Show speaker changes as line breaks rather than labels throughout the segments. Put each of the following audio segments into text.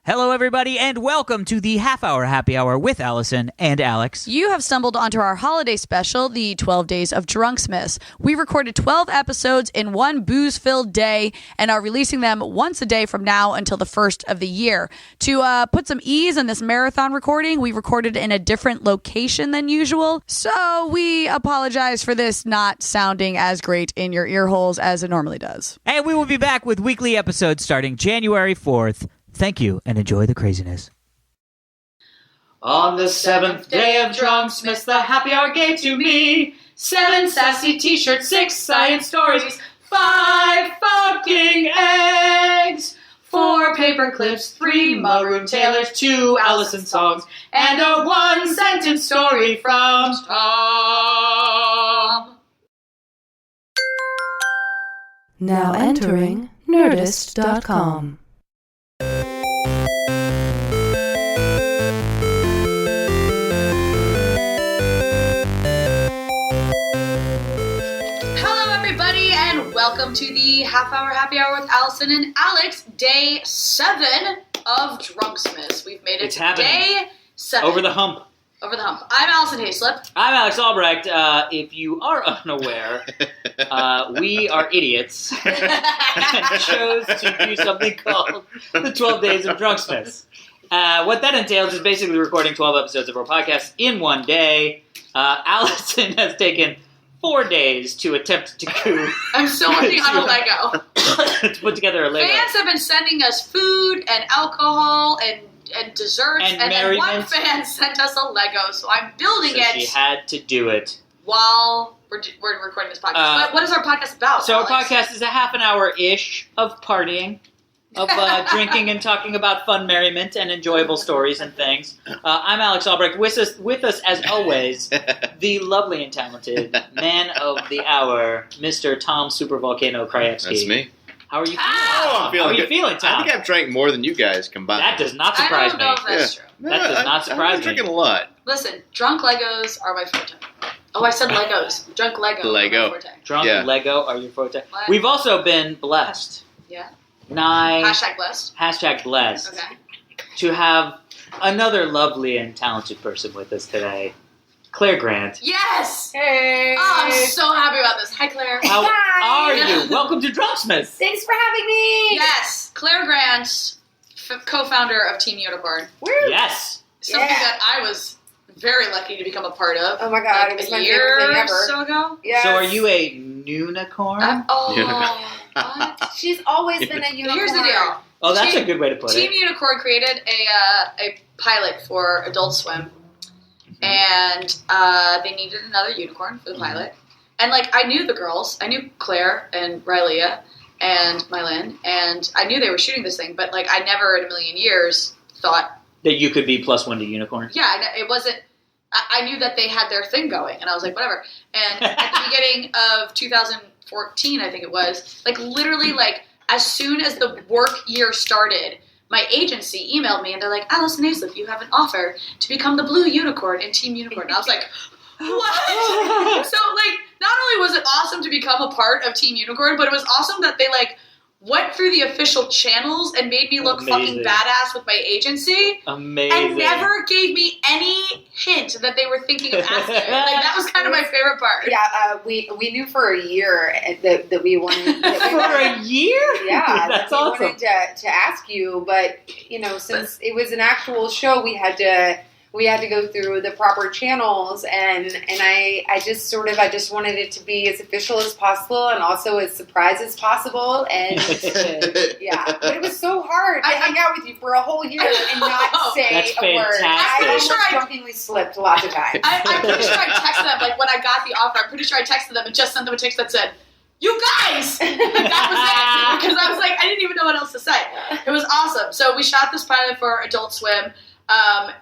Hello, everybody, and welcome to the half-hour happy hour with Allison and Alex.
You have stumbled onto our holiday special, the 12 Days of Drunksmas. We recorded 12 episodes in one booze-filled day and are releasing them once a day from now until the first of the year. To put some ease in this marathon recording, we recorded in a different location than usual, so we apologize for this not sounding as great in your ear holes as it normally does.
And we will be back with weekly episodes starting January 4th. Thank you, and enjoy the craziness.
On the seventh day of Drunksmas, the happy hour gave to me 7 sassy t-shirts, 6 science stories, 5 fucking eggs, 4 paper clips, 3 maroon tailors, 2 Alison songs, and a 1-sentence story from Tom.
Now entering Nerdist.com.
Welcome to the half-hour happy hour with Allison and Alex, day 7 of Drunksmas. We've made it
It's
to
happening.
day 7.
Over the hump.
Over the hump. I'm Alison Haislip.
I'm Alex Albrecht. If you are unaware, we are idiots and chose to do something called the 12 Days of Drunksmas. What that entails is basically recording 12 episodes of our podcast in one day. Allison has taken 4 days to attempt to coup.
I'm still working on a Lego.
To put together a Lego.
Fans have been sending us food and alcohol and desserts,
And
then one
merriment.
fan sent us a Lego, so I'm building
So
it
she had to do it.
while we're recording this podcast. But what is our podcast about,
So
Alex?
our podcast is a half an hour-ish of partying, of drinking and talking about fun merriment and enjoyable stories and things. I'm Alex Albrecht. With us, as always, the lovely and talented man of the hour, Mr. Tom Supervolcano Krajewski.
That's me.
How are you feeling?
I'm feeling
How are you
good.
feeling, Tom?
I think I've drank more than you guys combined.
That does not
I
surprise
don't know
me.
if that's true.
That does not surprise
I'm
me.
drinking a lot.
Listen, drunk Legos are my forte. Oh, I said Legos. Drunk Lego.
Lego.
Are my forte.
Drunk
Yeah.
Lego are your forte.
What?
We've also been blessed.
Yeah.
Hashtag
Hashtag blessed.
blessed.
Okay.
To have another lovely and talented person with us today, Claire Grant.
Yes!
Hey!
Oh, I'm so happy about this. Hi, Claire.
How
Hi.
are you? Welcome to Drunksmas.
Thanks for having me!
Yes, Claire Grant, co-founder of Team Unicorn.
Woo!
Yes.
Something
Yeah.
that I was very lucky to become a part of.
Oh my god,
like
it was
a
my
year
favorite thing ever.
or so ago.
Yes.
So are you a unicorn?
What?
She's always been a unicorn.
Here's the deal.
Oh, that's
Team-
a good way to put
Team
it.
Unicorn created a pilot for Adult Swim, and they needed another unicorn for the pilot. And like I knew the girls, I knew Claire and Rylea and Mylin, and I knew they were shooting this thing, but like I never in a million years thought,
That you could be +1 to unicorn.
yeah, it wasn't. I knew that they had their thing going, and I was like, whatever. And at the beginning of 2014, I think it was, like literally, like as soon as the work year started, my agency emailed me, and they're like, Alison Haislip, you have an offer to become the blue unicorn in Team Unicorn. And I was like, what? So like, not only was it awesome to become a part of Team Unicorn, but it was awesome that they like went through the official channels and made me look
Amazing.
fucking badass with my agency.
Amazing.
And never gave me any hint that they were thinking of asking. Like that was kind of my favorite part.
Yeah, we knew for a year that we wanted.
For a year?
Yeah,
That's
we
awesome.
wanted to ask you, but you know, since it was an actual show, we had to go through the proper channels, and I just wanted it to be as official as possible and also as surprise as possible, and yeah, but it was so hard to hang out with you for a whole year and not say
That's
a word.
fantastic.
I
I'm
almost
sure I-
drunkenly slipped lots of times.
I'm pretty sure I texted them, like when I got the offer, I'm pretty sure I texted them and just sent them a text that said, you guys! Like, that was it. Because I was like, I didn't even know what else to say. It was awesome. So we shot this pilot for Adult Swim.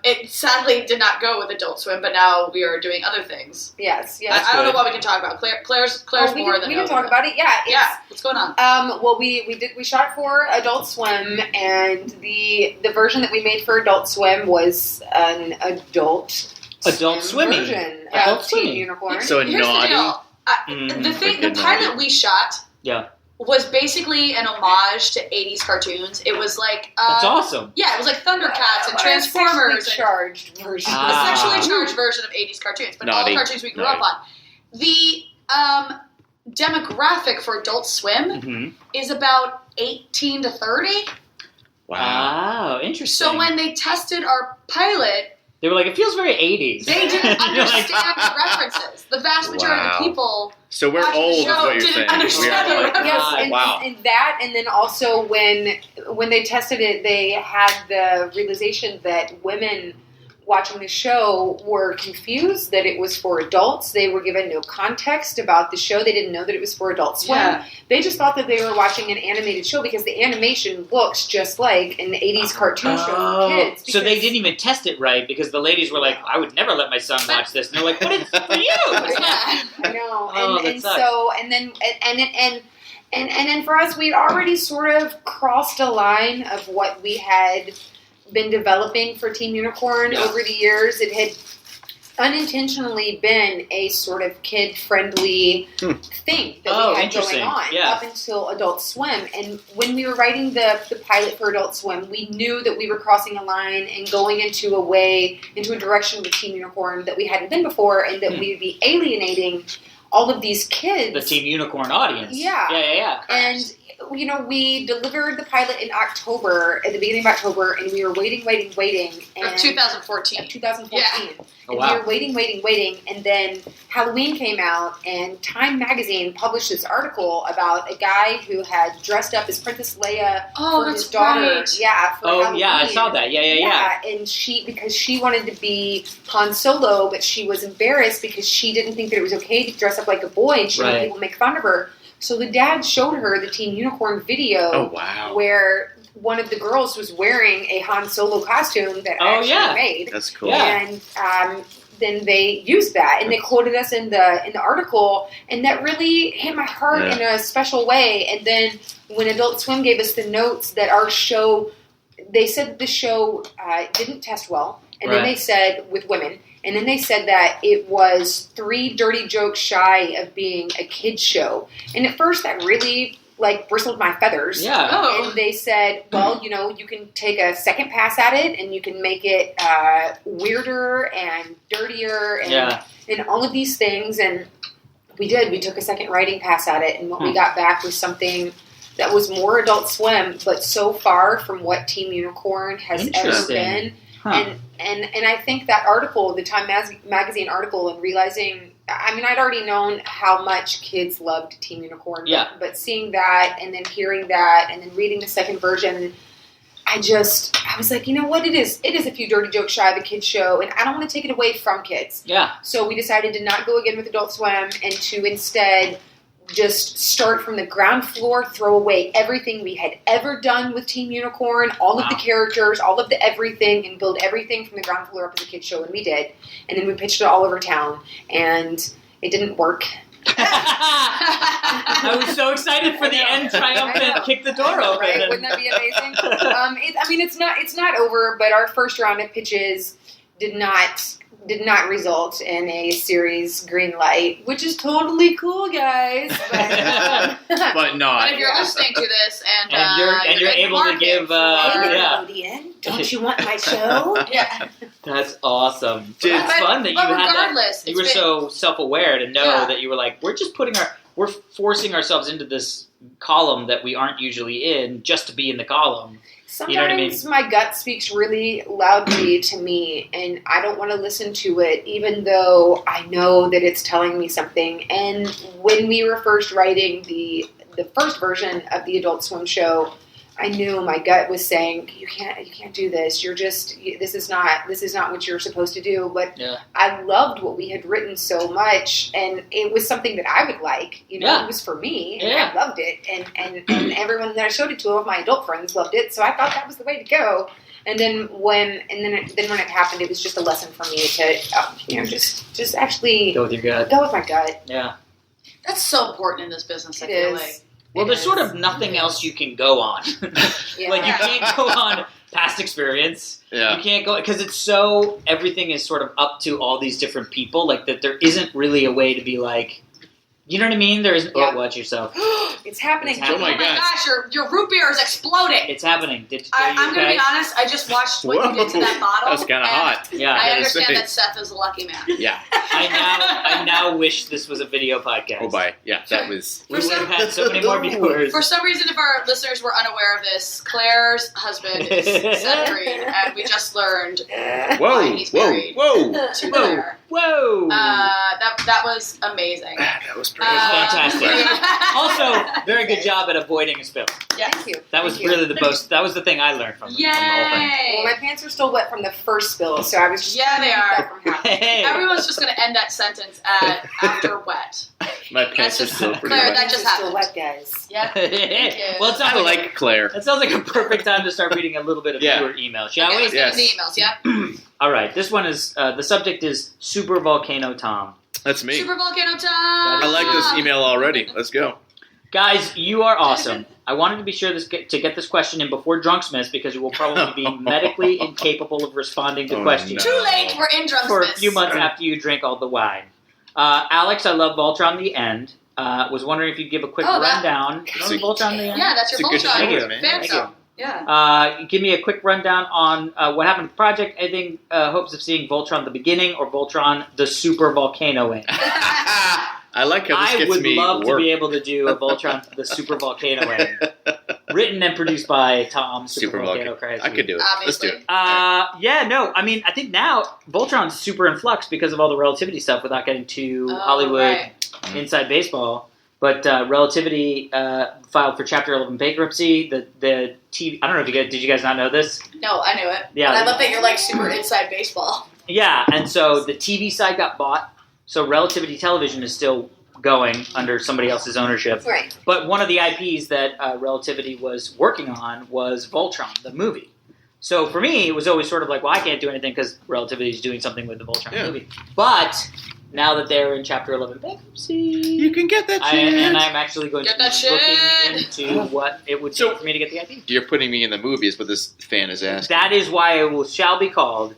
It sadly did not go with Adult Swim, but now we are doing other things.
Yes.
I don't know
good.
what we can talk about. Claire's
we
more
can,
than
we can talk about it. Yeah.
Yeah, what's going on?
Well, we shot for Adult Swim, and the version that we made for Adult Swim was an adult
Swimming.
version
Adult
of
swimming.
Team Unicorn.
So
Here's
naughty.
the deal. The
Freaking
pilot
naughty.
we shot
Yeah.
was basically an homage to 80s cartoons. It was like
That's awesome.
Yeah, it was like Thundercats and Transformers.
A charged version.
A sexually charged version of 80s cartoons, but all the cartoons we grew up on. The demographic for Adult Swim is about 18 to 30.
Wow, interesting.
So when they tested our pilot,
they were like, it feels very 80s.
They didn't understand the references. The vast majority of the people.
So we're old, is what you're saying.
Understand the references.
Yes, and that, and then also when they tested it, they had the realization that women watching the show were confused that it was for adults. They were given no context about the show. They didn't know that it was for Adult Swim.
Yeah.
They just thought that they were watching an animated show because the animation looks just like an 80s cartoon show for kids.
So they didn't even test it right because the ladies were like, I would never let my son watch this. And they're like, but it's for you. It's not.
I know. And then for us, we'd already sort of crossed a line of what we had been developing for Team Unicorn over the years. It had unintentionally been a sort of kid-friendly thing that we had going on up until Adult Swim. And when we were writing the pilot for Adult Swim, we knew that we were crossing a line and going into a direction with Team Unicorn that we hadn't been before, and that we would be alienating all of these kids.
The Team Unicorn audience.
Yeah. And we delivered the pilot in October, at the beginning of October, and we were waiting.
Of 2014.
Yeah. And we were waiting, and then Halloween came out, and Time Magazine published this article about a guy who had dressed up as Princess Leia for his daughter.
Right.
Yeah, for Halloween.
Yeah, I saw that. Yeah.
And because she wanted to be Han Solo, but she was embarrassed because she didn't think that it was okay to dress up like a boy, and she let people make fun of her. So the dad showed her the Team Unicorn video where one of the girls was wearing a Han Solo costume that I actually made.
That's cool.
Yeah.
And then they used that, and they quoted us in the article, and that really hit my heart in a special way. And then when Adult Swim gave us the notes that our show, they said that the show didn't test well, and then they said with women. And then they said that it was 3 dirty jokes shy of being a kid's show. And at first that really, bristled my feathers.
Yeah.
Oh.
And they said, well, you can take a second pass at it, and you can make it weirder and dirtier and all of these things. And we did. We took a second writing pass at it, and what we got back was something that was more Adult Swim, but so far from what Team Unicorn has ever been.
Huh.
And I think that article, the Time Magazine article, and realizing, I'd already known how much kids loved Team Unicorn, but seeing that, and then hearing that, and then reading the second version, I was like, you know what, it is a few dirty jokes shy of a kid's show, and I don't want to take it away from kids.
Yeah.
So we decided to not go again with Adult Swim, and to instead just start from the ground floor, throw away everything we had ever done with Team Unicorn, all of the characters, all of the everything, and build everything from the ground floor up as a kid's show, and we did. And then we pitched it all over town, and it didn't work.
I was so excited for the end triumphant kick the door open.
Right? Wouldn't that be amazing? It's not over, but our first round of pitches did not result in a series green light, which is totally cool, guys. But,
but not.
But if you're listening to this and
you're able to give,
don't you want my show?
That's awesome.
That's
fun that you had
regardless,
that. You were so self-aware to know that you were like, we're forcing ourselves into this column that we aren't usually in just to be in the column.
Sometimes
you know what I mean?
My gut speaks really loudly to me, and I don't want to listen to it, even though I know that it's telling me something. And when we were first writing the first version of the Adult Swim show, I knew my gut was saying, you can't do this. This is not what you're supposed to do. But I loved what we had written so much, and it was something that I would like. It was for me, and I loved it, and everyone that I showed it to, all of my adult friends loved it. So I thought that was the way to go. And then when it happened, it was just a lesson for me to just actually
go with your gut.
Go with my gut.
Yeah,
that's so important in this business. I feel like.
Well, there's sort of nothing else you can go on. You can't go on past experience.
Yeah.
You can't go, because everything is sort of up to all these different people, that there isn't really a way to be like, You know what I mean? There is.
Yeah.
Oh, watch yourself.
It's happening.
It's happening.
Oh my gosh.
your root beer is exploding.
It's happening.
I'm going to be honest. I just watched what you did to that bottle.
That was kind of
and
hot.
Yeah.
I
gotta
understand
say.
that Seth is a lucky man.
Yeah.
I now wish this was a video podcast.
Oh, bye. Yeah, that was.
We would have had so many more viewers.
For some reason, if our listeners were unaware of this, Claire's husband is Seth Green, and we just learned why
Whoa,
he's
whoa,
married
whoa.
to Claire.
Whoa!
That was amazing.
That was pretty
fantastic.
Yeah.
Also, very good job at avoiding a spill.
Thank you.
That was
Thank you.
really the most. That was the thing I learned from the whole thing.
Yay!
Well, my pants are still wet from the first spill, so I was just
Yeah, they
trying to
are.
keep that from happening.
Hey.
Everyone's just going to end that sentence at after wet.
My pants are
That's
still
just-
pretty
Claire,
wet.
that just
Still
happened.
wet, guys.
Yeah.
Well, it sounds
I
like
like Claire.
that sounds like a perfect time to start reading a little bit of
Yeah.
viewer email, shall
Okay,
we?
let's get into
Yes.
the emails, yeah?
All right. This one is the subject is Super Volcano Tom.
That's me.
Super Volcano Time!
I like this email already. Let's go.
Guys, you are awesome. I wanted to be sure to get this question in before Drunksmas because you will probably be medically incapable of responding to
Oh,
questions
no.
Too late, we're in Drunksmas.
for a few months after you drink all the wine. Alex, I love Voltron the End. Was wondering if you'd give a quick
Oh, that-
rundown.
It's
You know
a-
Voltron the End?
Yeah, that's your
It's a good
Voltron
story,
man.
fan
Thank
film. Yeah.
Give me a quick rundown on what happened to the project. Anything hopes of seeing Voltron the beginning or Voltron the Super Volcano End?
I like how this
I
gets
would
me
love to
work.
be able to do a Voltron the Super Volcano End. Written and produced by Tom Super Volcano Crazy.
I could do it.
Obviously.
Let's do it.
Yeah, no, I mean, I think now Voltron's super in flux because of all the relativity stuff without getting too
Oh,
Hollywood
right.
inside baseball. But relativity filed for Chapter 11 bankruptcy. The TV, I don't know if did you guys not know this?
No, I knew it.
Yeah.
And I love that you're like super inside baseball.
Yeah, and so the TV side got bought. So Relativity Television is still going under somebody else's ownership.
Right.
But one of the IPs that Relativity was working on was Voltron, the movie. So for me, it was always sort of like, well, I can't do anything because Relativity is doing something with the Voltron
Yeah.
movie. But now that they're in Chapter 11 bankruptcy,
You can get that shit.
and I'm actually going
Get
to be
that shit.
looking into what it would take for me to get the IP.
You're putting me in the movie is what this fan is asking.
That is why it shall be called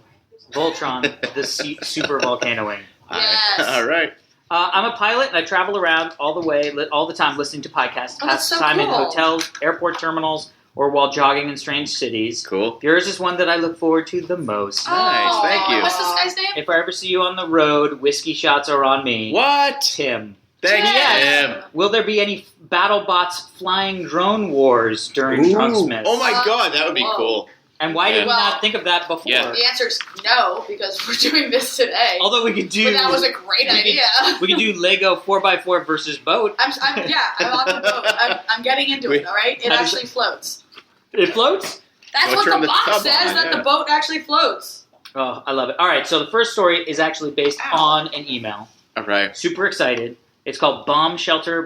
Voltron, the Super Volcano Wing.
Yes.
All right.
I'm a pilot, and I travel around all the time listening to podcasts.
Oh, that's
Pass
so
time in
cool.
hotels, airport terminals, or while jogging in strange cities.
Cool.
Yours is one that I look forward to the most.
Nice, thank you.
What's this guy's name?
If I ever see you on the road, whiskey shots are on me.
What?
Tim.
Thank
Yes.
him.
Will there be any BattleBots flying drone wars during Drunksmas?
Oh my god, that would be
Whoa.
cool.
And why did we
Well,
not think of that before?
yeah.
The answer is no, because we're doing this today.
Although we could do,
But that was a great idea.
we could do Lego 4x4 versus boat.
I'm on the boat. I'm getting into it, all right? It
How does
actually floats.
It floats.
That's
Go
what
turn
the
the
box
tub
says,
on,
that
yeah.
the boat actually floats.
Oh, I love it. All right, so the first story is actually based on an email.
All right.
Super excited. It's called Bomb Shelter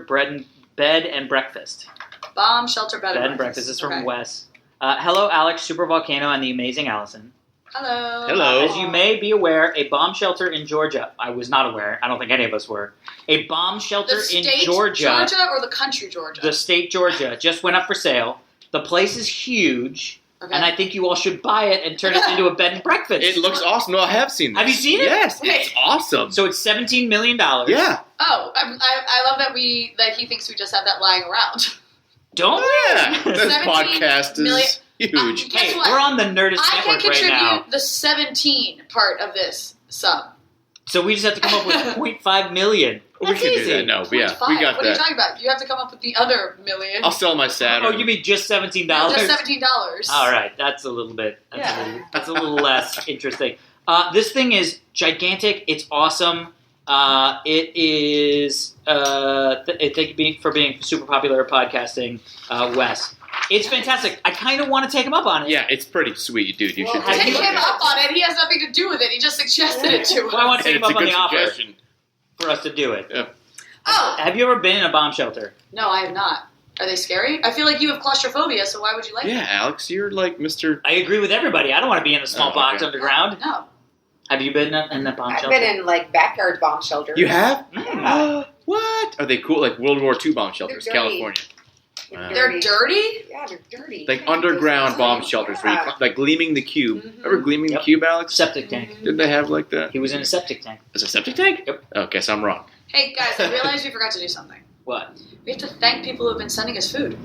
Bed and Breakfast.
Bomb, shelter, bed,
Bed and breakfast. This is from
Okay.
Wes. Hello, Alex, Super Volcano, and the amazing Allison.
Hello.
Hello.
As you may be aware, a bomb shelter in Georgia. I was not aware. I don't think any of us were. A bomb shelter
The
in
state
Georgia,
or the country Georgia?
the state Georgia, just went up for sale. The place is huge,
Okay.
and I think you all should buy it and turn it into a bed and breakfast.
It looks awesome. No, I have seen this.
Have you seen it?
Yes,
Wait.
it's awesome.
So it's $17 million.
Yeah.
Oh, I love that he thinks we just have that lying around.
Don't
Yeah.
we?
This
17
podcast
million-
is huge.
Guess
Hey,
what?
we're on the Nerdist
I can
Network right
contribute
now.
the 17 part of this sum.
So we just have to come up with 0.5 million.
We
That's
can
easy.
do that. No, yeah,
0.5.
we got
What are you
that.
talking about? You have to come up with the other million.
I'll sell my Saturn.
Oh, you mean just $17?
No, just $17.
All right, that's a little bit. That's a little less interesting. This thing is gigantic. It's awesome. It is. Thank you for being super popular at podcasting, Wes. It's fantastic. I kind of want to take him up on it.
Yeah, it's pretty sweet, dude. You should
Well,
take
Take
a look
him
at
up on it. He has nothing to do with it. He just suggested it to
Well, I
him.
want to
it.
take him
It's
up
a
on
good
the offer
suggestion.
for us to do it.
Oh,
Have you ever been in a bomb shelter?
no, I have not. Are they scary? I feel like you have claustrophobia, so why would you like
Yeah, Alex, you're like Mr.
I agree with everybody. I don't want to be in a small
Oh,
box
okay.
underground.
No.
Have you been in a bomb
I've
shelter?
been in like backyard bomb shelters.
You have?
Mm.
What? Are they cool? Like World War II bomb shelters,
They're dirty.
California. Wow.
They're dirty?
Yeah, they're dirty.
Like underground bomb
Yeah.
shelters, where you, like Gleaming the Cube.
Mhm.
Ever Gleaming
Yep.
the Cube, Alex?
Septic tank.
Didn't they have like that?
He was in a septic tank.
Is it a septic tank?
Yep.
Okay, so I'm wrong.
Hey guys, I realized we forgot to do something.
What?
We have to thank people who have been sending us food.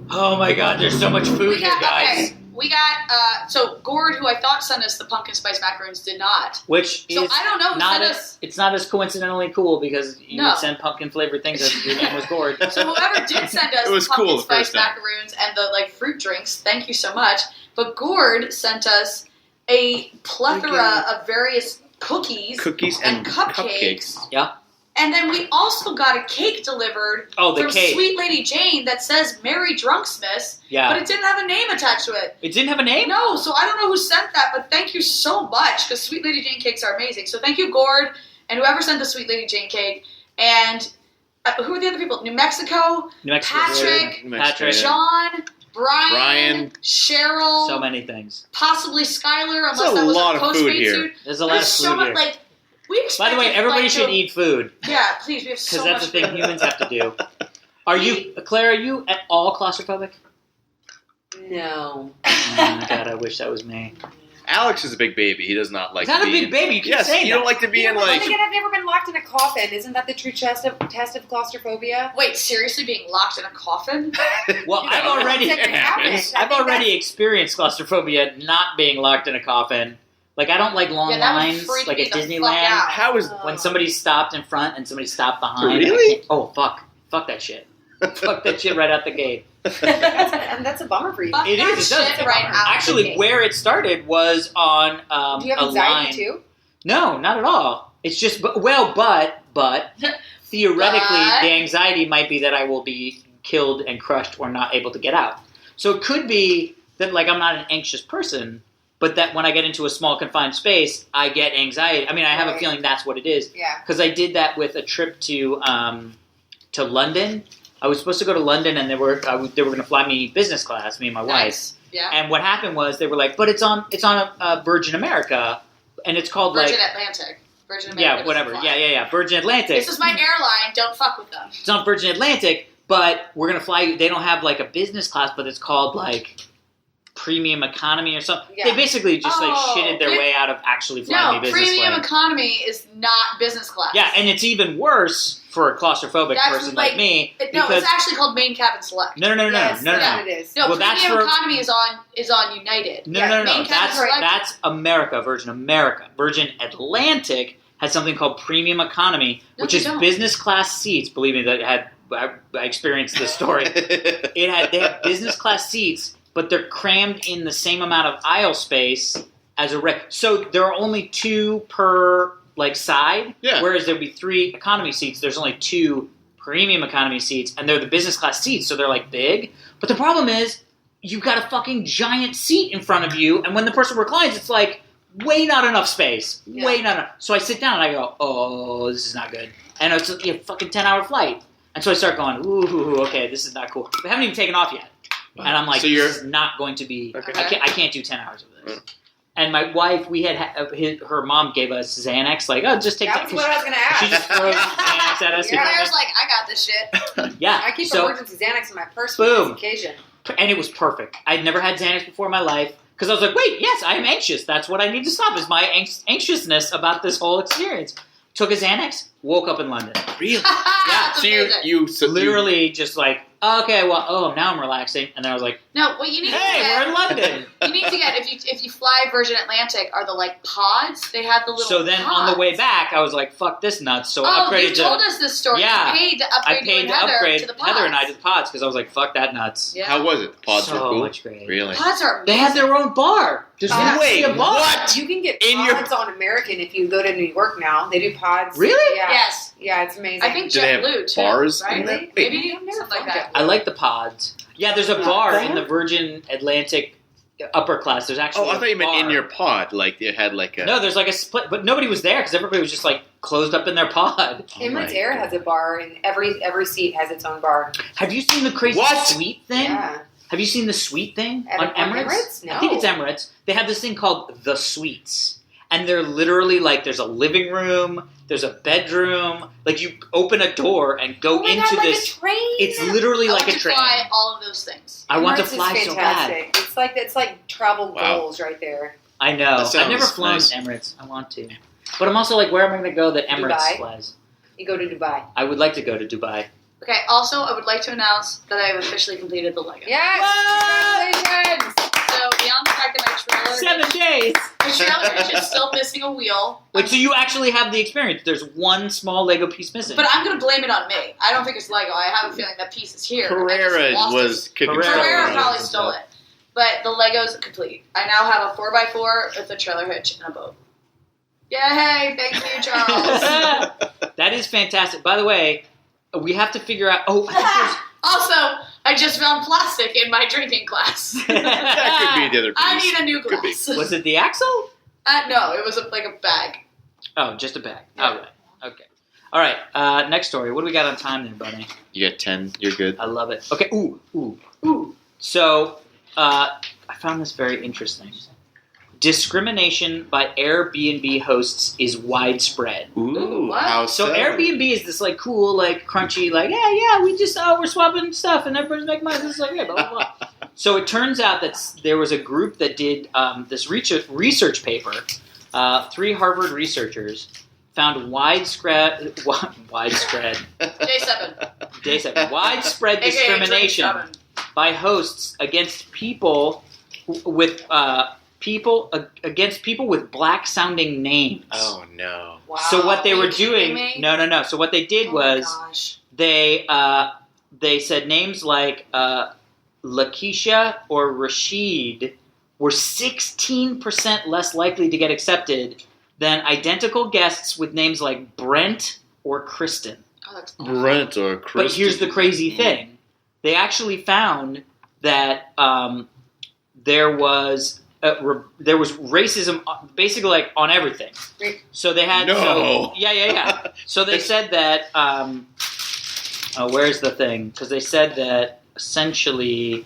Oh my God, there's so much food here, guys.
Okay, we got, so Gord, who I thought sent us the pumpkin spice macaroons, did not.
Which
So
is
I don't know who
not
sent
as,
us.
it's not as coincidentally cool because you
No.
would send pumpkin flavored things if your name was Gord.
So whoever did send us
It was
the pumpkin
cool the
spice
first time.
macaroons and the like fruit drinks, thank you so much. But Gord sent us a plethora of various cookies
and
cupcakes.
Yeah.
And then we also got a cake delivered
Oh, the
from
cake.
Sweet Lady Jane that says Merry Drunksmas,
Yeah.
but it didn't have a name attached to it.
It didn't have a name?
No, so I don't know who sent that, but thank you so much, because Sweet Lady Jane cakes are amazing. So thank you, Gord, and whoever sent the Sweet Lady Jane cake. And who are the other people? New Mexico,
New Mexico.
Patrick, John, Brian, Cheryl,
So many things.
possibly Skylar, unless
That's a
that was
lot
a
of food
Postmates
here.
dude.
There's a lot
There's
of
so
food
much,
here.
like, we
By
expected,
the way, everybody
like,
should
to-
eat food
Yeah, please, we have so
because
much
that's the thing
food.
humans have to do. Are you, Claire? Are you at all claustrophobic?
No.
Oh my God, I wish that was me.
Alex is a big baby. He does not like
He's not
to
a
be
big
in-
baby. You keep
Yes,
saying
you
that.
don't like to be in
But then
like.
again, I've never been locked in a coffin. Isn't that the true test of claustrophobia?
Wait, seriously, being locked in a coffin?
Well,
You know,
I've already,
it happens. I
I've
think
already experienced claustrophobia not being locked in a coffin. Like I don't like long
Yeah, that would
lines,
freak
like
me
at
the fuck
Disneyland.
out.
How is
When somebody stopped in front and somebody stopped behind.
Really?
I can't- Oh fuck that shit. Fuck that shit right out the gate.
that's a bummer for you.
Fuck
It
that
is. It does.
shit right out
Actually,
the gate.
where it started was on
Do you have
a
anxiety
line.
too?
No, not at all. It's just but theoretically,
But-
the anxiety might be that I will be killed and crushed or not able to get out. So it could be that like I'm not an anxious person, but that when I get into a small confined space, I get anxiety. I mean, I have a
Right.
feeling that's what it is
Yeah.
because I did that with a trip to London. I was supposed to go to London, and they were going to fly me business class, me and my wife.
Nice. Yeah.
And what happened was they were like, "But it's on a Virgin America, and it's called
Virgin
like
Atlantic. Virgin America.
yeah,
doesn't
whatever,
fly.
yeah, Virgin Atlantic.
This is my airline. Don't fuck with them.
It's on Virgin Atlantic, but we're gonna fly you. They don't have like a business class, but it's called like premium economy or something.
Yeah.
They basically just like
Oh,
shitted their
it-
way out of actually flying
No,
me business
premium
class.
economy is not business class.
Yeah, and it's even worse for a claustrophobic
That's
person like me
No,
because
it's actually called main cabin select.
no,
Yes,
no.
that's what it is.
No,
Well, that's
premium
for-
economy is on United.
No,
Yeah,
no.
main cabin
That's
select.
that's America, Virgin America. Virgin Atlantic has something called premium economy,
No,
which
they
is
don't.
business class seats. Believe me, I experienced this story. They have business class seats, but they're crammed in the same amount of aisle space as a So there are only two per like side,
Yeah.
whereas there'd be 3 economy seats. There's only 2 premium economy seats, and they're the business class seats, so they're like big. But the problem is, you've got a fucking giant seat in front of you, and when the person reclines, it's like way not enough space.
Yeah.
Way not enough. So I sit down and I go, oh, this is not good. And it's a fucking 10-hour flight. And so I start going, ooh, okay, this is not cool. We haven't even taken off yet. And I'm like,
So you're-
this is not going to be,
Okay.
I can't do 10 hours of this. And my wife, her mom gave us Xanax, like, oh, just take
That was what I was going to ask.
She just throws Xanax at us.
Yeah.
Claire's like, I got this shit.
Yeah.
I keep
so,
emergency Xanax in my purse for
Boom.
this occasion.
and it was perfect. I'd never had Xanax before in my life because I was like, wait, yes, I am anxious. That's what I need to stop is my anxiousness about this whole experience. Took a Xanax, woke up in London.
Really?
Yeah.
That's
So
amazing.
you
Literally just like, okay, well, now I'm relaxing. And then I was like,
No, what you need
hey,
to
we're in
get,
London.
you need to get if you fly Virgin Atlantic are the like pods. They have the little.
So then
pods.
on the way back, I was like, fuck this nuts. So I
Oh,
upgraded
you
to...
told us this story.
Yeah.
You paid to
I
upgrade you
paid
and
to
Heather
upgrade
to the pods.
Heather and I to the pods because I was like, fuck that nuts.
Yeah.
How was it? The pods
so
were cool.
much great.
Really?
Pods are
They had their own bar. There's
Yeah.
literally a bar.
what?
You can get
In your-
pods on American if you go to New York now. They do pods.
Really?
Yeah.
Yes.
Yeah, it's amazing.
I think
Do they have
JetBlue too.
bars
right?
in there?
Wait.
Maybe
I've never
something like
flown
that.
I like the pods. Yeah, there's a
Yeah.
bar
There?
in the Virgin Atlantic upper class. There's actually
Oh, I thought you meant
a
in
bar.
your pod. Like it had like a.
No, there's like a split, but nobody was there because everybody was just like closed up in their pod.
Oh
Emirates
my
Air
God.
has a bar, and every seat has its own bar.
Have you seen the crazy
What?
suite thing?
Yeah.
Have you seen the suite thing
At-
on
on
Emirates?
Emirates? No.
I think it's Emirates. They have this thing called the suites. And they're literally like, there's a living room, there's a bedroom. Like you open a door and go
Oh my
into
God, like
this.
a train.
It's literally
I
like
want
a
to
train.
fly all of those things.
I want to
Emirates is
fly so bad.
fantastic. It's like travel
Wow.
goals right there.
I know.
That
I've never
sounds
flown
nice.
Emirates. I want to. But I'm also like, where am I going to go that Emirates
Dubai?
flies?
You go to Dubai.
I would like to go to Dubai.
Okay, also, I would like to announce that I have officially completed the Lego.
Yes! Congratulations!
So, beyond the fact that my
7 days!
trailer hitch is still missing a wheel.
Wait, so you actually have the experience. There's one small Lego piece missing.
But I'm going to blame it on me. I don't think it's Lego. I have a feeling that piece is here.
Carrera was kicking
Carrera.
stuff
Carrera
around.
probably stole it. But the Lego's complete. I now have a 4x4 with a trailer hitch and a boat. Yay! Thank you, Charles.
That is fantastic. By the way, we have to figure out... Oh,
Also, I just found plastic in my drinking glass.
That could be the other piece.
I need a new
Could be.
glass.
was it the axle?
No, it was like a bag.
Oh, just a bag.
Yeah.
All right. Okay. All right. Next story. What do we got on time there, buddy?
You get 10. You're good.
I love it. Okay. Ooh. So, I found this very interesting. Discrimination by Airbnb hosts is widespread.
Ooh,
what?
how
So Airbnb is this like cool, like crunchy, like we just we're swapping stuff and everybody's making money. This is like blah blah blah. So it turns out that there was a group that did this research paper. 3 Harvard researchers found widespread
J7.
widespread
AKA
discrimination
Drink 7.
by hosts against people with against people with black sounding names.
Oh, no.
Wow.
So what they
Are
were
you kidding
doing?
me?
No. So what they did
Oh my
was
gosh.
they said names like Lakeisha or Rashid were 16% less likely to get accepted than identical guests with names like Brent or Kristen.
Oh, that's awful.
Brent or Kristen.
But here's the crazy thing: they actually found that there was racism, basically like on everything. So they had
No.
So they said that. Where's the thing? Because they said that essentially.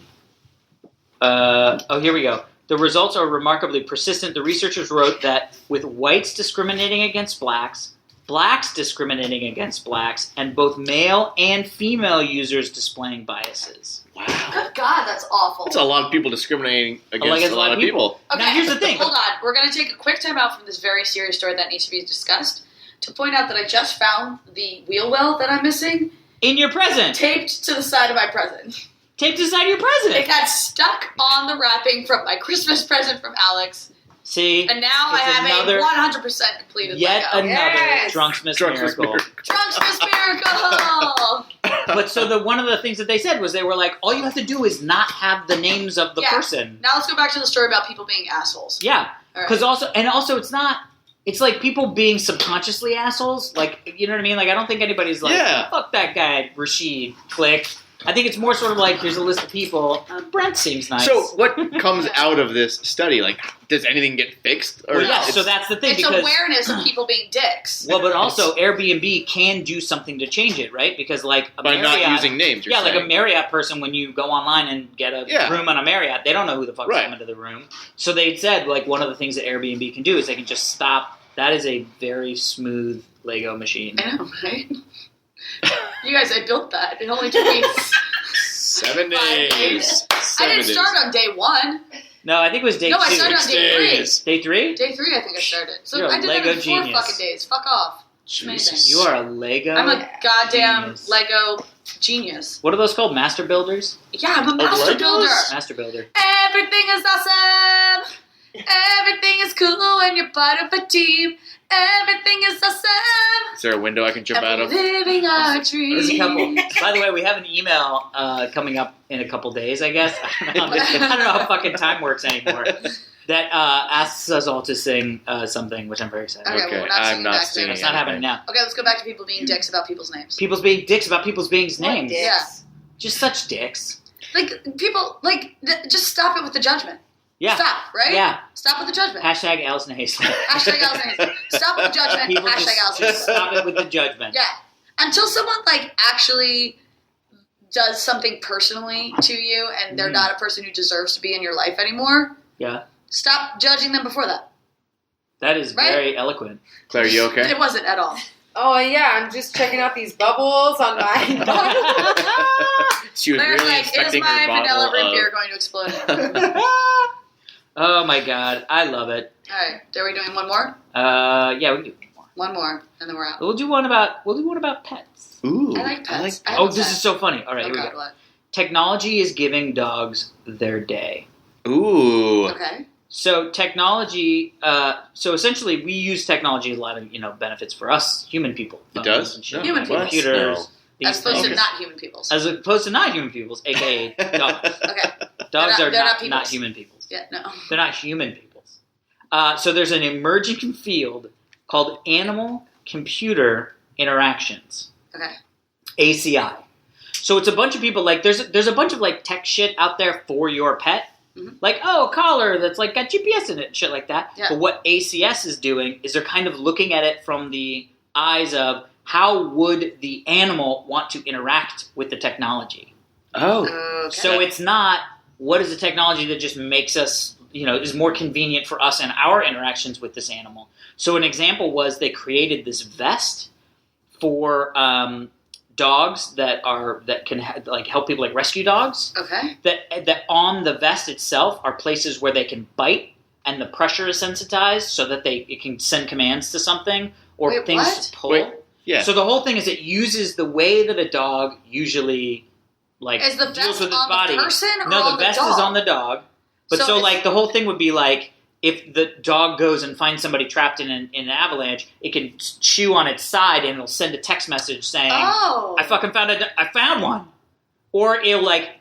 Here we go. The results are remarkably persistent. The researchers wrote that with whites discriminating against blacks, blacks discriminating against blacks, and both male and female users displaying biases.
Wow.
Good God, that's awful.
That's a lot of people discriminating against a lot of people.
Okay,
Now, here's the thing.
Hold on. We're going to take a quick time out from this very serious story that needs to be discussed to point out that I just found the wheel well that I'm missing
In your present.
taped to the side of my present.
Taped aside your present.
It got stuck on the wrapping from my Christmas present from Alex,
See?
and now I
It's
have
another-
a 100% completed
Yet
Lego.
another
Yes.
Drunksmas
Drunksmas
miracle.
miracle.
Drunksmas miracle!
But so one of the things that they said was they were like, all you have to do is not have the names of the
Yeah.
person.
Now let's go back to the story about people being assholes.
Yeah.
All right.
Because also it's not. It's like people being subconsciously assholes. Like, you know what I mean? Like, I don't think anybody's like,
Yeah.
fuck that guy, Rashid. Click. I think it's more sort of like, here's a list of people. Brent seems nice.
So what comes out of this study? Like, does anything get fixed? Or
Well, yeah,
it's-
so that's the thing.
It's
because
awareness of people being dicks.
Well, but also Airbnb can do something to change it, right? Because like a
by
Marriott,
not using names, you're
yeah, like a
saying.
Marriott person, when you go online and get a
Yeah.
room on a Marriott, they don't know who the fuck's
Right.
coming to the room. So they said like one of the things that Airbnb can do is they can just stop. That is a very smooth Lego machine.
I know, right? You guys, I built that. It only took me
7
5
days.
days. I
7
didn't start on day 1.
No, I think it was day
No,
2.
I started on
6
day 3.
days.
Day 3?
Day 3, I think I started. So
You're a
I did
Lego
that in 4
genius.
fucking days. Fuck off.
Jesus.
You are a Lego.
I'm a goddamn
genius.
Lego genius.
What are those called? Master builders?
Yeah, I'm a master
Legos?
builder.
Master builder.
Everything is awesome. Everything is cool when you're part of a team. Everything is awesome.
Is there a window I can jump out
And
of?
we're living our
There's
dreams.
a couple. By the way, we have an email coming up in a couple days, I guess. I don't know how fucking time works anymore. That asks us all to sing something, which I'm very excited about.
Okay, well, we're not
I'm
singing
not
back
singing.
then.
It's not happening now.
Okay, let's go back to people being dicks about people's names.
People's being dicks about people's being
What
names.
dicks?
Yeah.
Just such dicks.
Like, people, like, just stop it with the judgment.
Yeah.
Stop, right?
Yeah.
Stop with the judgment.
Hashtag Alison Haislip.
Hashtag Alison Haislip. Stop with the judgment.
People
Hashtag Alison
just
Haislip.
stop it with the judgment.
Yeah. Until someone, like, actually does something personally to you and they're
Mhm.
not a person who deserves to be in your life anymore,
Yeah.
stop judging them before that.
That is
Right?
very eloquent.
Claire, you okay?
It wasn't at all.
Oh yeah, I'm just checking out these bubbles on my bottle.
She was
Claire's
really
like, is
expecting
my
her
vanilla
bottle
root
of...
beer going to explode?
Oh my god. I love it.
Alright, are we doing one more?
Yeah, we can do one more.
One more, and then we're out.
We'll do one about pets.
Ooh,
I like pets. I have
Oh,
a
this
pet.
is so funny. All right,
Oh,
here we
God,
go.
what?
Technology is giving dogs their day.
Ooh.
Okay.
So technology, so essentially we use technology a lot of, benefits for us, human people.
It does?
And shit.
No.
Human
What?
Computers.
No.
these
As opposed to
things.
not human peoples.
As opposed to not human peoples, aka dogs.
Okay.
Dogs
They're
are
not
not
peoples.
human peoples.
Yeah, no.
They're not human peoples. So there's an emerging field called animal-computer interactions.
Okay.
ACI. So it's a bunch of people, like, there's a bunch of, like, tech shit out there for your pet.
Mhm.
Like, oh, a collar that's, like, got GPS in it and shit like that.
Yeah.
But what ACS is doing is they're kind of looking at it from the eyes of how would the animal want to interact with the technology.
Oh.
Okay.
So it's not what is the technology that just makes us, is more convenient for us and our interactions with this animal. So an example was they created this vest for dogs that can help people, like rescue dogs.
Okay.
That on the vest itself are places where they can bite and the pressure is sensitized so that it can send commands to something or
Wait,
things
what?
to pull.
Wait, yeah.
So the whole thing is it uses the way that a dog usually
Is the
deals
vest
with its
on
body.
the person or
No,
on
the
the
vest
dog?
is on the dog. But
So
so,
it's-
the whole thing would be like, if the dog goes and finds somebody trapped in an avalanche, it can chew on its side and it'll send a text message saying,
Oh.
I found one. Or it'll like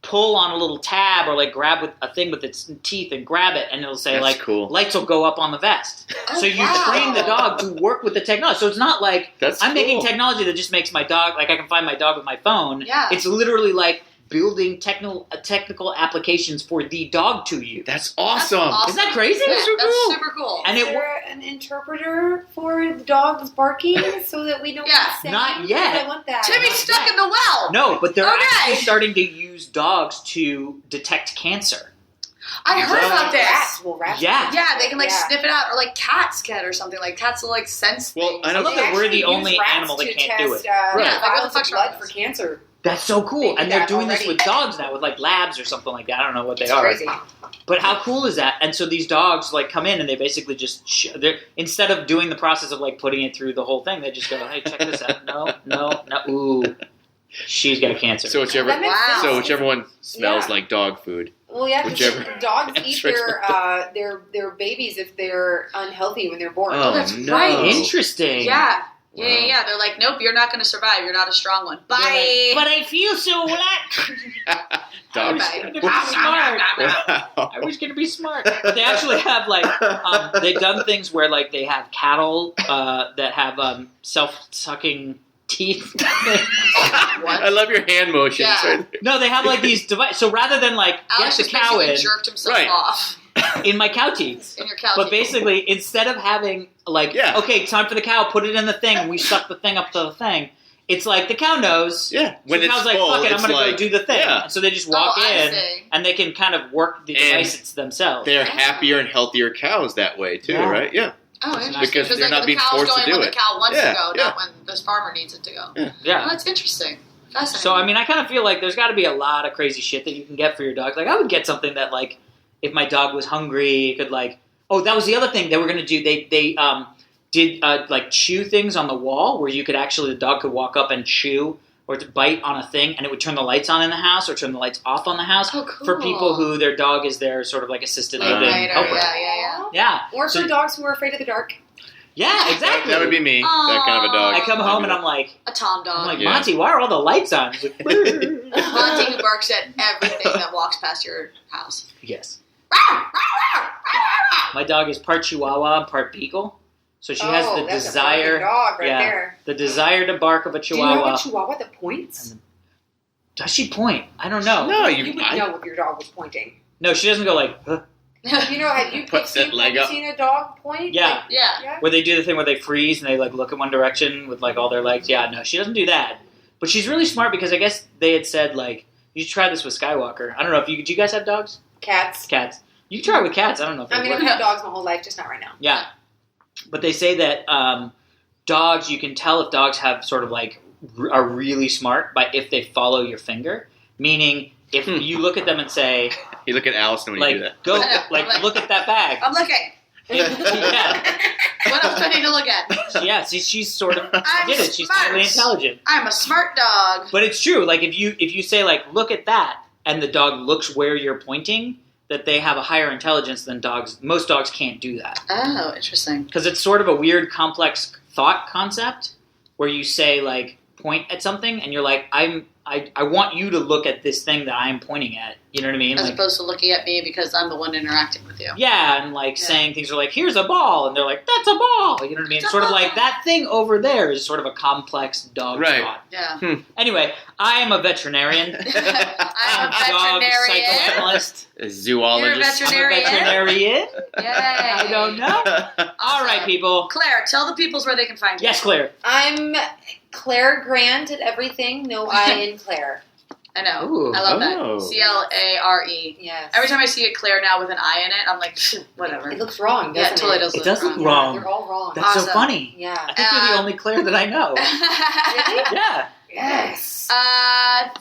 pull on a little tab or like grab with a thing with its teeth and grab it and it'll say
That's
like,
cool.
lights will go up on the vest.
Oh,
So you
wow.
train the dog to work with the technology. So it's not like,
That's
I'm making
cool.
technology that just makes my dog, like I can find my dog with my phone.
Yeah.
It's literally like building technical applications for the dog to use.
That's
That's
awesome.
awesome.
Isn't that crazy?
Yeah,
That's so
that's
cool.
super cool.
And
Is
it
there an interpreter for the dogs barking so that we know what
Yeah,
he's saying?
not yet.
I want that.
Timmy's stuck in the well.
No, but they're
Okay.
actually starting to use dogs to detect cancer.
I heard about this.
Rats will rat.
Yeah.
Yeah, they can like
Yeah.
sniff it out, or like cats can, or something. Like cats will like sense
Well,
things.
I
I
know
love
They
that we're
actually
the only
use rats
animal that
to
can't do
test,
it.
Right. Yeah, like, what the
vials of
fuck's wrong
blood
with
for cancer.
That's so cool.
They do
And they're
that
doing this
already.
with dogs now, with like labs or something like that. I don't know what they
It's
are.
crazy.
But how cool is that? And so these dogs like come in and they basically just instead of doing the process of like putting it through the whole thing, they just go, "Hey, check this out. No. Ooh, she's got cancer."
So whichever,
That makes
Wow.
sense.
so whichever one smells
Yeah.
like dog food.
Well, yeah,
Whichever-
because dogs eat
That's
their babies if they're unhealthy when they're born.
Oh,
that's
no.
right.
Interesting.
Yeah.
Wow.
Yeah. They're like, nope, you're not going to survive. You're not a strong one.
They're
Bye.
like, but I feel so black.
Dogs.
Bye.
Smart.
Wow.
I was going to be smart. But they actually have like they've done things where like they have cattle that have self-sucking teeth.
I love your hand motions.
Yeah.
Right there.
No, they have like these devices. So rather than like
Alex
get the
just
cow
basically
in
jerked himself
Right.
off
in my cow teeth.
in your couch.
But basically, instead of having like,
Yeah.
okay, time for the cow, put it in the thing, and we suck the thing up to the thing. It's like the cow knows.
Yeah.
so
When
the
it's
cow's like,
full,
fuck it, I'm
it's
gonna
like,
go do the thing.
yeah.
And so they just walk
I
in,
see.
and they can kind of work the
And
devices themselves.
They're
Yeah.
happier and healthier cows that way too,
Yeah.
right? Yeah.
Oh, interesting.
Because they're
like,
not
the
being
cow's
forced to
going
do
when
it.
the cow wants
Yeah,
to go,
yeah.
not when this farmer needs it to go. Oh,
Yeah.
that's interesting. Fascinating.
So I mean, I kind of feel like there's got to be a lot of crazy shit that you can get for your dog. Like I would get something that like, if my dog was hungry, it could like. Oh, that was the other thing they were gonna do. They did like chew things on the wall where you could actually the dog could walk up and chew or to bite on a thing, and it would turn the lights on in the house or turn the lights off on the house
Oh, cool.
for people who their dog is their sort of like assisted
Like
living
later,
helper.
yeah.
Yeah.
Or
So-
for dogs who are afraid of the dark.
Yeah, exactly.
That would be me. That kind of a dog.
I come home and I'm like,
A tom dog.
Yeah.
Monty, why are all the lights on? He's like,
Monty who barks at everything that walks past your house.
yes. My dog is part Chihuahua and part Beagle, so she has the
that's
desire.
a dog right
yeah,
there.
the desire to bark of a
Do you know
Chihuahua.
a Chihuahua that points?
Does she point? I don't know.
No,
You would know if your dog was pointing.
No, she doesn't go like,
You know, have you
Puts that leg up.
seen a dog point?
yeah.
Like,
Yeah.
Where they do the thing where they freeze and they like look in one direction with like all their legs. Yeah, no, she doesn't do that. But she's really smart because I guess they had said like, you should try this with Skywalker. I don't know if you, do you guys have dogs?
Cats.
Cats. You can try it with cats. I don't know if it
I mean,
works.
I've had dogs my whole life, just not right now.
Yeah. But they say that dogs, you can tell if dogs have sort of like are really smart by if they follow your finger. Meaning, if you look at them and say,
You look at Allison when you
like,
do that.
go,
I know.
like,
I'm like-
look at that bag.
I'm looking.
Yeah.
What What else do I need to look at?
Yeah, see, she's sort of
I'm
did it. She's
smart.
totally intelligent.
I'm a smart dog.
But it's true. Like if you say like, look at that, and the dog looks where you're pointing, that they have a higher intelligence than dogs. Most dogs can't do that
Oh, interesting.
because it's sort of a weird, complex thought concept where you say like, point at something, and you're like, I want you to look at this thing that I'm pointing at. You know what I mean?
As
Like,
opposed to looking at me because I'm the one interacting with you.
yeah, and like saying things are like, here's a ball, and they're like, that's a ball. You know what I mean? It's sort of like that thing over there is sort of a complex dog
Right.
thought.
Yeah.
Anyway, I am a veterinarian.
I'm a
dog
veterinarian.
psychoanalyst.
A zoologist.
You're a
I'm a veterinarian.
Yay.
I don't know. All right, people.
Claire, tell the peoples where they can find you.
Yes, Claire.
I'm Claire Grant at everything. No I in Claire.
I know.
Ooh.
I love
Oh.
that. Clare.
Yes.
Every time I see a Claire now with an I in it, I'm like, whatever.
It looks wrong, doesn't
Yeah, it totally
it?
does
It
look
does
wrong.
look wrong.
You're all wrong.
That's so
Awesome.
funny.
Yeah.
I think you're the only Claire that I know.
Really?
Yeah.
Yes.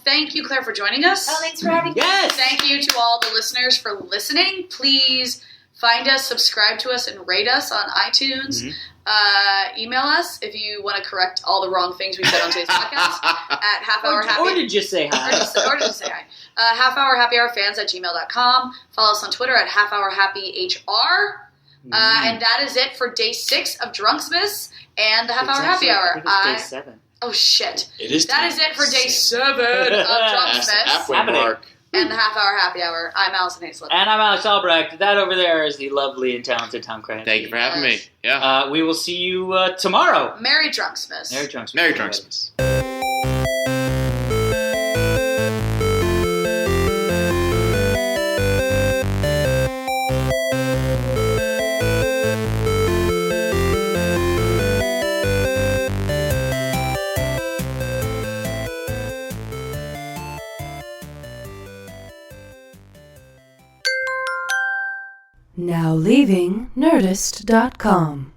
Thank you, Claire, for joining us.
Oh, thanks for having me.
Yes.
Thank you to all the listeners for listening. Please find us, subscribe to us, and rate us on iTunes.
Mhm.
Email us if you want to correct all the wrong things we said on today's podcast at halfhourhappy.
Or did you say
Or
hi?
just say hi. halfhourhappyhourfans@gmail.com. Follow us on Twitter at halfhourhappyhr. And that is it for day 6 of Drunksmas and the Half Hour Happy Hour.
I think it's day 7.
Oh, shit.
It is.
That is it for day 7 of
That's the
Drunksmas
halfway
Happening.
mark.
and the Half Hour Happy Hour. I'm Alison Haislip.
And I'm Alex Albrecht. That over there is the lovely and talented Tom Cranky.
Thank you for having me. Yeah.
We will see you tomorrow.
Merry Drunksmas.
Merry Drunksmas.
Merry Drunksmas.
Now leaving Nerdist.com.